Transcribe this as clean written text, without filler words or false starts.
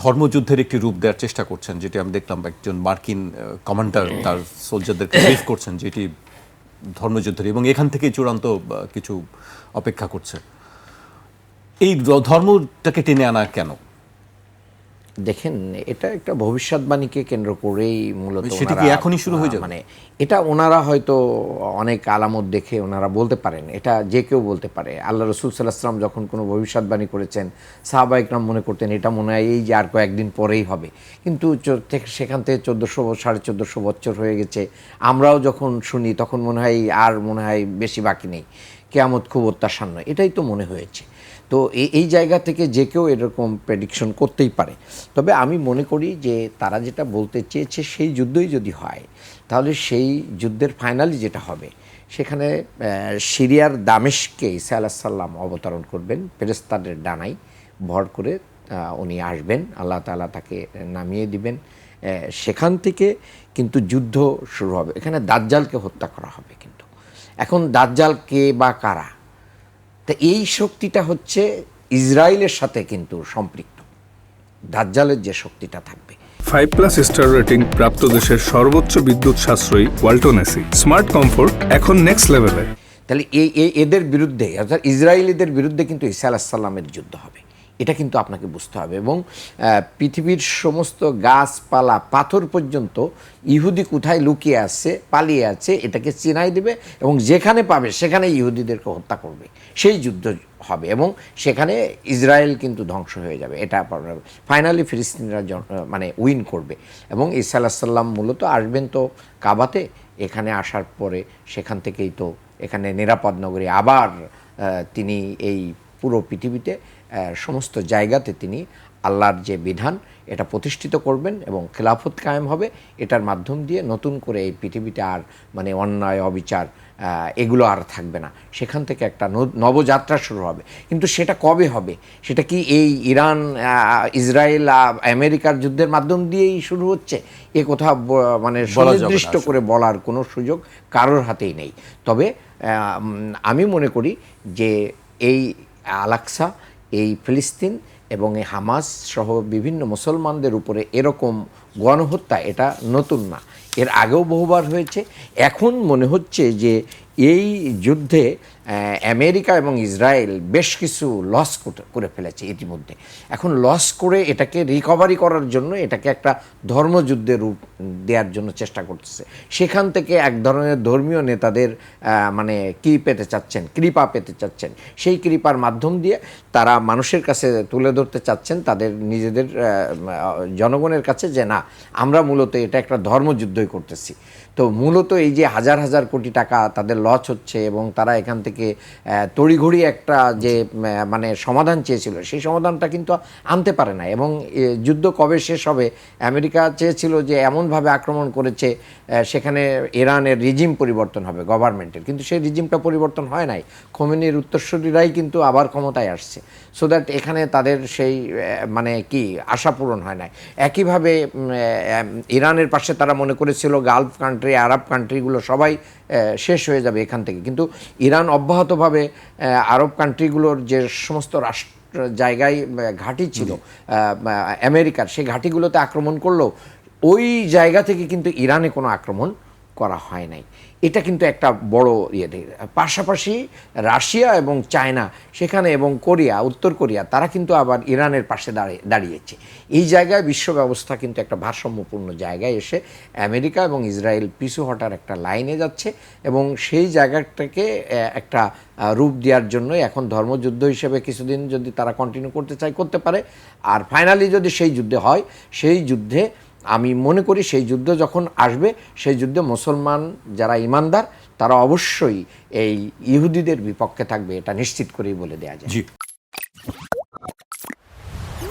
ধর্মযুদ্ধের একটি রূপ দেওয়ার চেষ্টা করছেন, যেটি আমি দেখলাম একজন মার্কিন কমান্ডার তার সোলজারদেরকে ব্রিফ করছেন, যেটি ধর্মযুদ্ধের, এবং এখান থেকে চূড়ান্ত কিছু অপেক্ষা করছে। এই ধর্মটাকে টেনে আনা কেন? দেখেন, এটা একটা ভবিষ্যৎবাণীকে কেন্দ্র করেই মূলত সেটা কি এখনই শুরু হয়ে যাবে? মানে এটা ওনারা হয়তো অনেক আলামত দেখে ওনারা বলতে পারেন, এটা যে কেউ বলতে পারে। আল্লাহ রসুল সাল্লাল্লাহু আলাইহি ওয়াসাল্লাম যখন কোনো ভবিষ্যৎবাণী করেছেন, সাহাবা ইকরাম মনে করতেন এটা মনে হয় এই যে আর কয়েকদিন পরেই হবে, কিন্তু সেখান থেকে 1400 বছর হয়ে গেছে। আমরাও যখন শুনি তখন মনে হয় আর মনে হয় বেশি বাকি নেই, কিয়ামত খুব অত্যাসন্ন, এটাই তো মনে হয়েছে। তো এই জায়গা থেকে যে কেউ এরকম প্রেডিকশন করতেই পারে। তবে আমি মনে করি যে তারা যেটা বলতে চেয়েছে সেই যুদ্ধই যদি হয়, তাহলে সেই যুদ্ধের ফাইনালি যেটা হবে, সেখানে সিরিয়ার দামেস্কে ঈসা আলাইহিস সালাম অবতরণ করবেন, ফেরেশতাদের ডানায় ভর করে উনি আসবেন, আল্লাহ তাআলা তাকে নামিয়ে দিবেন। সেখান থেকে কিন্তু যুদ্ধ শুরু হবে। এখানে দাজ্জালকে হত্যা করা হবে। কিন্তু এখন দাজ্জাল কে বা কারা, তা এই শক্তিটা হচ্ছে ইসরায়েলের সাথে কিন্তু সম্পৃক্ত, দাজ্জালের যে শক্তিটা থাকবে। 5+ স্টার রেটিং প্রাপ্ত দেশের সর্বোচ্চ বিদ্যুৎ সাশ্রয়ী ওয়ালটন এসি স্মার্ট কমফোর্ট এখন নেক্সট লেভেলে। তাহলে এদের বিরুদ্ধে, অর্থাৎ ইসরায়েলিদের বিরুদ্ধে কিন্তু ঈসা আলাইহিস সালামের যুদ্ধ হবে, এটা কিন্তু আপনাকে বুঝতে হবে। এবং পৃথিবীর সমস্ত গাছপালা পাথর পর্যন্ত ইহুদি কোথায় লুকিয়ে আছে, পালিয়ে আছে, এটাকে চিনাই দেবে, এবং যেখানে পাবে সেখানে ইহুদিদেরকে হত্যা করবে। সেই যুদ্ধ হবে এবং সেখানে ইসরায়েল কিন্তু ধ্বংস হয়ে যাবে। এটা ফাইনালি ফিলিস্তিনিরা মানে উইন করবে। এবং ঈসা আলাইহিস সালাম মূলত আসবেন তো কাবাতে, এখানে আসার পরে সেখান থেকেই তো এখানে নিরাপদ নগরী আবার তিনি এই পুরো পৃথিবীতে সমস্ত জায়গাতে তিনি আল্লাহর যে বিধান এটা প্রতিষ্ঠিত করবেন এবং খেলাফত কায়েম হবে। এটার মাধ্যম দিয়ে নতুন করে এই পৃথিবীতে আর মানে অন্যায় অবিচার এগুলো আর থাকবে না। সেখান থেকে একটা নবযাত্রা শুরু হবে। কিন্তু সেটা কবে হবে? সেটা কি এই ইরান ইসরায়েল আমেরিকার যুদ্ধের মাধ্যম দিয়েই শুরু হচ্ছে? এ কথা মানে সুনির্দিষ্ট করে বলার কোনো সুযোগ কারোর হাতেই নেই। তবে আমি মনে করি যে এই আল-আকসা, এই ফিলিস্তিন এবং এই হামাস সহ বিভিন্ন মুসলমানদের উপরে এরকম গণহত্যা এটা নতুন না, এর আগেও বহুবার হয়েছে। এখন মনে হচ্ছে যে এই যুদ্ধে আমেরিকা এবং ইসরায়েল বেশ কিছু লস করে ফেলেছে ইতিমধ্যে। এখন লস করে এটাকে রিকভারি করার জন্য এটাকে একটা ধর্মযুদ্ধের রূপ দেওয়ার জন্য চেষ্টা করতেছে। সেখান থেকে এক ধরনের ধর্মীয় নেতাদের মানে কি পেতে চাচ্ছেন, কৃপা পেতে চাচ্ছেন। সেই কৃপার মাধ্যম দিয়ে তারা মানুষের কাছে তুলে ধরতে চাচ্ছেন, তাদের নিজেদের জনগণের কাছে, যে না, আমরা মূলত এটা একটা ধর্মযুদ্ধই করতেছি। তো মূলত এই যে হাজার হাজার কোটি টাকা তাদের লস হচ্ছে এবং তারা এখান থেকে তড়িঘড়ি একটা যে মানে সমাধান চেয়েছিল, সেই সমাধানটা কিন্তু আনতে পারে না। এবং যুদ্ধ কবে শেষ হবে? আমেরিকা চেয়েছিল যে এমনভাবে আক্রমণ করেছে সেখানে ইরানের রিজিম পরিবর্তন হবে, গভর্নমেন্টের, কিন্তু সেই রিজিমটা পরিবর্তন হয় নাই। খোমেনির উত্তরসূরিরাই কিন্তু আবার ক্ষমতায় আসছে, সো দ্যাট এখানে তাদের সেই মানে কি আশা পূরণ হয় নাই। একইভাবে ইরানের পাশে তারা মনে করেছিল গালফ কান্ট্রি, আরব কান্ট্রিগুলো সবাই শেষ হয়ে যাবে এখান থেকে, কিন্তু ইরান অব্যাহতভাবে আরব কান্ট্রিগুলোর যে সমস্ত জায়গায় ঘাঁটি ছিল আমেরিকার, সেই ঘাঁটিগুলোতে আক্রমণ করলো। ওই জায়গা থেকে কিন্তু ইরানে কোনো আক্রমণ করা হয় নাই। এটা কিন্তু একটা বড় পাশাপাশি রাশিয়া এবং চায়না সেখানে, এবং কোরিয়া, উত্তর কোরিয়া, তারা কিন্তু আবার ইরানের পাশে দাঁড়িয়েছে। এই জায়গায় বিশ্ব ব্যবস্থা কিন্তু একটা ভারসাম্যপূর্ণ জায়গায় এসে আমেরিকা এবং ইসরায়েল পিছু হটার একটা লাইনে যাচ্ছে, এবং সেই জায়গাটাকে একটা রূপ দেওয়ার জন্য এখন ধর্মযুদ্ধ হিসেবে কিছুদিন যদি তারা কন্টিনিউ করতে চায় করতে পারে। আর ফাইনালি যদি সেই যুদ্ধে হয়, সেই যুদ্ধে আমি মনে করি সেই যুদ্ধ যখন আসবে, সেই যুদ্ধে মুসলমান যারা ইমানদার তারা অবশ্যই এই ইহুদিদের বিপক্ষে থাকবে, এটা নিশ্চিত করেই বলে দেওয়া যায়।